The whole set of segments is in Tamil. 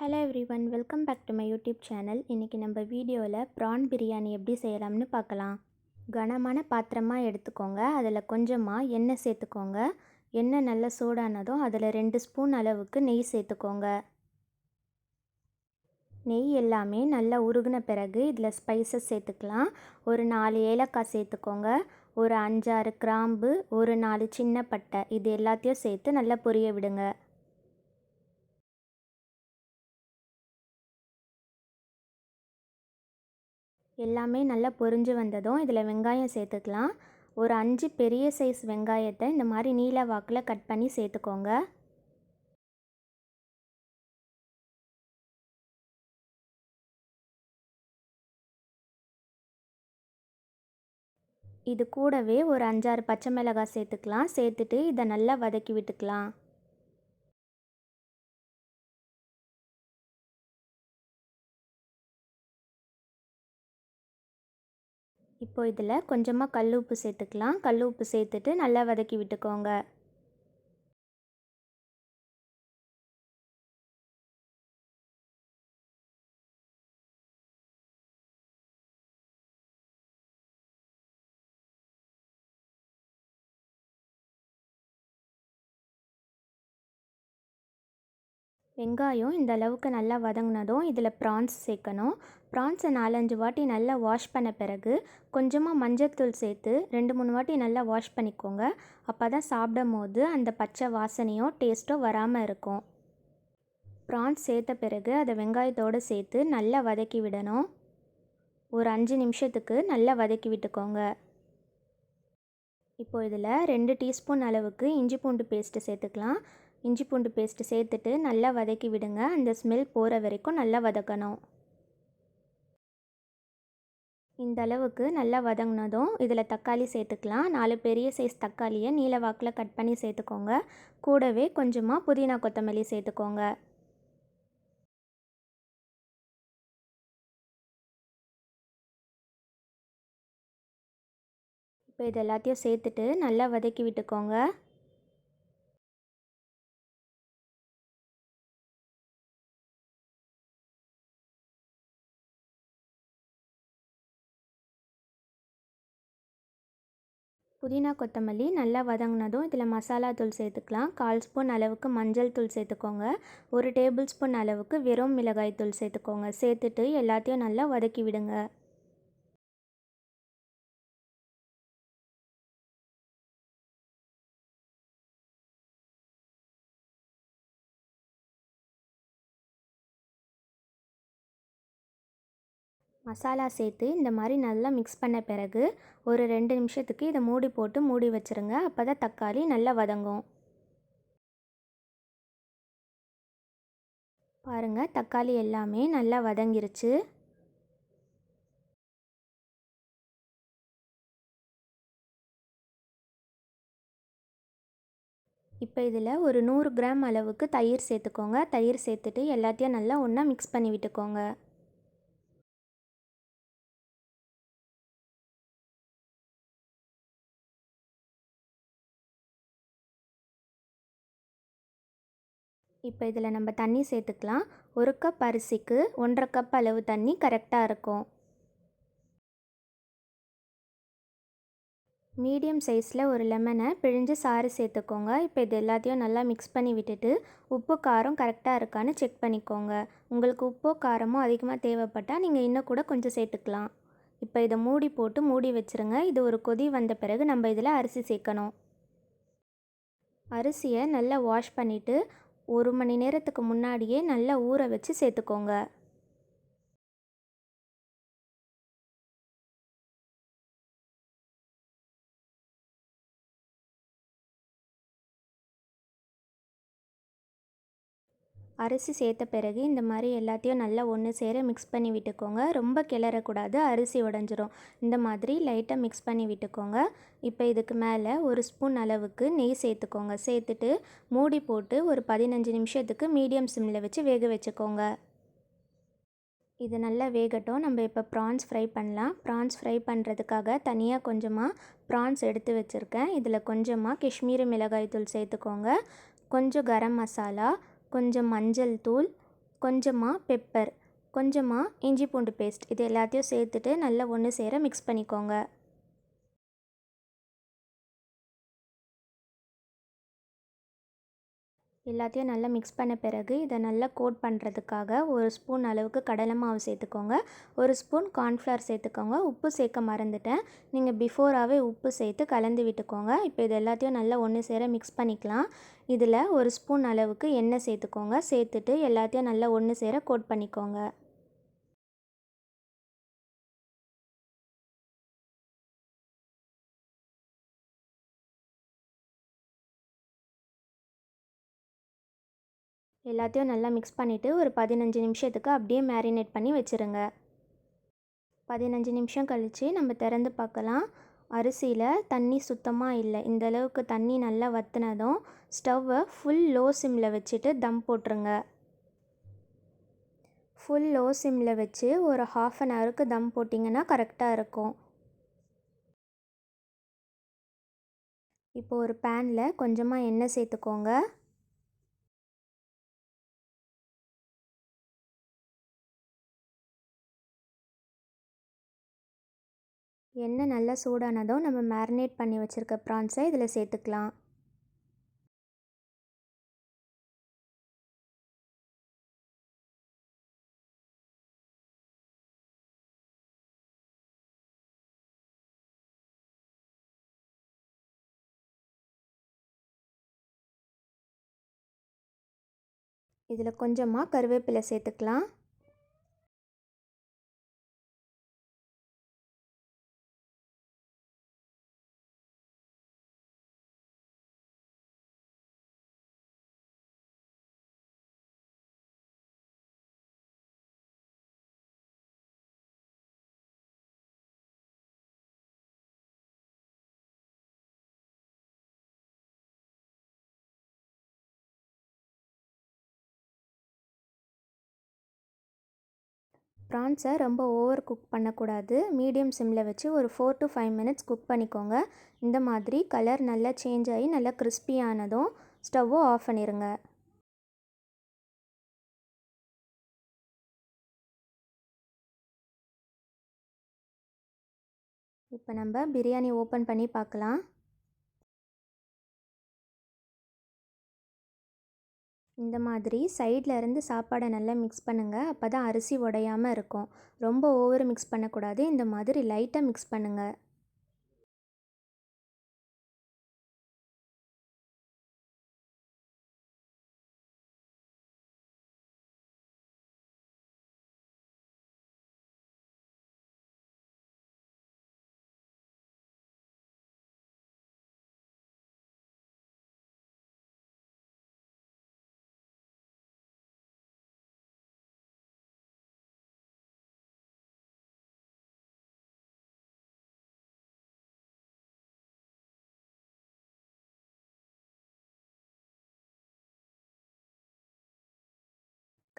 Hello everyone, welcome back to my YouTube channel. இன்றைக்கி நம்ம வீடியோவில் ப்ரான் பிரியாணி எப்படி செய்யலாம்னு பார்க்கலாம். கனமான பாத்திரமாக எடுத்துக்கோங்க. அதில் கொஞ்சமாக எண்ணெய் சேர்த்துக்கோங்க. எண்ணெய் நல்லா சூடானதும் அதில் 2 ஸ்பூன் அளவுக்கு நெய் சேர்த்துக்கோங்க. நெய் எல்லாமே நல்லா உருகின பிறகு இதில் ஸ்பைசஸ் சேர்த்துக்கலாம். ஒரு 4 ஏலக்காய் சேர்த்துக்கோங்க. ஒரு 5-6 கிராம்பு, ஒரு 4 சின்ன பட்டை, இது எல்லாத்தையும் சேர்த்து நல்லா பொரிய விடுங்க. எல்லாமே நல்லா பொரிஞ்சு வந்ததும் இதில் வெங்காயம் சேர்த்துக்கலாம். ஒரு 5 பெரிய சைஸ் வெங்காயத்தை இந்த மாதிரி நீல வாக்கில் கட் பண்ணி சேர்த்துக்கோங்க. இது கூடவே ஒரு 5-6 பச்சை மிளகாய் சேர்த்துக்கலாம். சேர்த்துட்டு இதை நல்லா வதக்கி விட்டுக்கலாம். இப்போ இதில் கொஞ்சமாக கல் உப்பு சேர்த்துக்கலாம். கல் உப்பு சேர்த்துட்டு நல்லா வதக்கி விட்டுக்கோங்க. வெங்காயம் இந்த அளவுக்கு நல்லா வதங்கினதும் இதில் ப்ரான்ஸ் சேர்க்கணும். ப்ரான்ஸை 4-5 வாட்டி நல்லா வாஷ் பண்ண பிறகு கொஞ்சமாக மஞ்சள்தூள் சேர்த்து 2-3 வாட்டி நல்லா வாஷ் பண்ணிக்கோங்க. அப்போ தான் சாப்பிடும் போது அந்த பச்சை வாசனையோ டேஸ்ட்டோ வராமல் இருக்கும். ப்ரான்ஸ் சேர்த்த பிறகு அதை வெங்காயத்தோடு சேர்த்து நல்லா வதக்கி விடணும். ஒரு 5 நிமிஷத்துக்கு நல்லா வதக்கி விட்டுக்கோங்க. இப்போ இதில் 2 டீஸ்பூன் அளவுக்கு இஞ்சி பூண்டு பேஸ்ட்டு சேர்த்துக்கலாம். இஞ்சி பூண்டு பேஸ்ட்டு சேர்த்துட்டு நல்லா வதக்கி விடுங்க. அந்த ஸ்மெல் போகிற வரைக்கும் நல்லா வதக்கணும். இந்த அளவுக்கு நல்லா வதங்கினதும் இதில் தக்காளி சேர்த்துக்கலாம். 4 பெரிய சைஸ் தக்காளியை நீல வாக்கில் கட் பண்ணி சேர்த்துக்கோங்க. கூடவே கொஞ்சமாக புதினா கொத்தமல்லி சேர்த்துக்கோங்க. இப்போ இது எல்லாத்தையும் சேர்த்துட்டு நல்லா வதக்கி விட்டுக்கோங்க. புதினா கொத்தமல்லி நல்லா வதங்கினதும் இதில் மசாலா தூள் சேர்த்துக்கலாம். 1/4 ஸ்பூன் அளவுக்கு மஞ்சள் தூள் சேர்த்துக்கோங்க. 1 டேபிள் ஸ்பூன் அளவுக்கு வெறும் மிளகாய் தூள் சேர்த்துக்கோங்க. சேர்த்துட்டு எல்லாத்தையும் நல்லா வதக்கி விடுங்க. மசாலா சேர்த்து இந்த மாதிரி நல்லா மிக்ஸ் பண்ண பிறகு ஒரு 2 நிமிஷத்துக்கு இதை மூடி போட்டு மூடி வச்சுருங்க. அப்போ தான் தக்காளி நல்லா வதங்கும். பாருங்கள், தக்காளி எல்லாமே நல்லா வதங்கிருச்சு. இப்போ இதில் ஒரு 100 கிராம் அளவுக்கு தயிர் சேர்த்துக்கோங்க. தயிர் சேர்த்துட்டு எல்லாத்தையும் நல்லா ஒன்றா மிக்ஸ் பண்ணி விட்டுக்கோங்க. இப்போ இதில் நம்ம தண்ணி சேர்த்துக்கலாம். 1 கப் அரிசிக்கு 1.5 கப் அளவு தண்ணி கரெக்டாக இருக்கும். மீடியம் சைஸில் ஒரு லெமனை பிழிஞ்சு சாறு சேர்த்துக்கோங்க. இப்போ இது எல்லாத்தையும் நல்லா மிக்ஸ் பண்ணி விட்டுட்டு உப்பு காரம் கரெக்டாக இருக்கான்னு செக் பண்ணிக்கோங்க. உங்களுக்கு உப்போ காரமோ அதிகமாக தேவைப்பட்டால் நீங்கள் இன்னும் கூட கொஞ்சம் சேர்த்துக்கலாம். இப்போ இதை மூடி போட்டு மூடி வச்சுருங்க. இது ஒரு கொதி வந்த பிறகு நம்ம இதில் அரிசி சேர்க்கணும். அரிசியை நல்லா வாஷ் பண்ணிவிட்டு 1 மணி நேரத்துக்கு முன்னாடியே நல்லா ஊற வச்சு சேர்த்துக்கோங்க. அரிசி சேர்த்த பிறகு இந்த மாதிரி எல்லாத்தையும் நல்லா ஒன்று சேர மிக்ஸ் பண்ணி விட்டுக்கோங்க. ரொம்ப கிளறக்கூடாது, அரிசி உடஞ்சிரும். இந்த மாதிரி லைட்டாக மிக்ஸ் பண்ணி விட்டுக்கோங்க. இப்போ இதுக்கு மேலே 1 ஸ்பூன் அளவுக்கு நெய் சேர்த்துக்கோங்க. சேர்த்துட்டு மூடி போட்டு ஒரு 15 நிமிஷத்துக்கு மீடியம் சிம்மில் வச்சு வேக வச்சுக்கோங்க. இது நல்லா வேகட்டும். நம்ம இப்போ ப்ரான்ஸ் ஃப்ரை பண்ணலாம். ப்ரான்ஸ் ஃப்ரை பண்ணுறதுக்காக தனியாக கொஞ்சமாக ப்ரான்ஸ் எடுத்து வச்சுருக்கேன். இதில் கொஞ்சமாக காஷ்மீரி மிளகாய் தூள் சேர்த்துக்கோங்க. கொஞ்சம் கரம் மசாலா, கொஞ்சம் மஞ்சள் தூள், கொஞ்சமாக பெப்பர், கொஞ்சமாக இஞ்சி பூண்டு பேஸ்ட் இது எல்லாத்தையும் சேர்த்துட்டு நல்லா ஒன்று சேர மிக்ஸ் பண்ணிக்கோங்க. எல்லாத்தையும் நல்லா மிக்ஸ் பண்ண பிறகு இதை நல்லா கோட் பண்ணுறதுக்காக 1 ஸ்பூன் அளவுக்கு கடலை மாவு சேர்த்துக்கோங்க. 1 ஸ்பூன் கார்ன்ஃப்ளவர் சேர்த்துக்கோங்க. உப்பு சேர்க்க மறந்துட்டேன். நீங்கள் பிஃபோராகவே உப்பு சேர்த்து கலந்து விட்டுக்கோங்க. இப்போ இது எல்லாத்தையும் நல்லா ஒன்று சேர மிக்ஸ் பண்ணிக்கலாம். இதில் 1 ஸ்பூன் அளவுக்கு எண்ணெய் சேர்த்துக்கோங்க. சேர்த்துட்டு எல்லாத்தையும் நல்லா ஒன்று சேர கோட் பண்ணிக்கோங்க. எல்லாத்தையும் நல்லா மிக்ஸ் பண்ணிவிட்டு ஒரு 15 நிமிஷத்துக்கு அப்படியே மேரினேட் பண்ணி வச்சுருங்க. 15 நிமிஷம் கழித்து நம்ம திறந்து பார்க்கலாம். அரிசியில் தண்ணி சுத்தமாக இல்லை. இந்த அளவுக்கு தண்ணி நல்லா வற்றினதும் ஸ்டவ்வை ஃபுல் லோ சிம்மில் வச்சுட்டு தம் போட்டுருங்க. ஃபுல் லோ சிம்மில் வச்சு ஒரு 1/2 அன் ஹவருக்கு தம் போட்டிங்கன்னா கரெக்டாக இருக்கும். இப்போது ஒரு பேனில் கொஞ்சமாக எண்ணெய் சேர்த்துக்கோங்க. எண்ணெய் நல்லா சூடானதும் நம்ம மேரினேட் பண்ணி வச்சுருக்க ப்ரான்ஸை இதில் சேர்த்துக்கலாம். இதில் கொஞ்சமாக கருவேப்பிலை சேர்த்துக்கலாம். ப்ரான்ஸை ரொம்ப ஓவர் குக் பண்ணக்கூடாது. மீடியம் சிம்மில் வச்சு ஒரு 4 to 5 மினிட்ஸ் குக் பண்ணிக்கோங்க. இந்த மாதிரி கலர் நல்லா சேஞ்ச் ஆகி நல்லா கிறிஸ்பியானதும் ஸ்டவ்வை ஆஃப் பண்ணிடுங்க. இப்போ நம்ம பிரியாணி ஓப்பன் பண்ணி பார்க்கலாம். இந்த மாதிரி சைடில் இருந்து சாப்பாடை நல்லா மிக்ஸ் பண்ணுங்கள். அப்போ தான் அரிசி உடையாமல் இருக்கும். ரொம்ப ஓவர் மிக்ஸ் பண்ணக்கூடாது. இந்த மாதிரி லைட்டாக மிக்ஸ் பண்ணுங்கள்.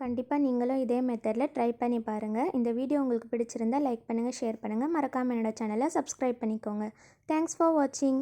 கண்டிப்பாக நீங்களும் இதே மெத்தடில் ட்ரை பண்ணி பாருங்கள். இந்த வீடியோ உங்களுக்கு பிடிச்சிருந்தால் லைக் பண்ணுங்கள், ஷேர் பண்ணுங்கள். மறக்காமல் என்னோட சேனலை சப்ஸ்கிரைப் பண்ணிக்கோங்க. தேங்க்ஸ் ஃபார் வாட்சிங்.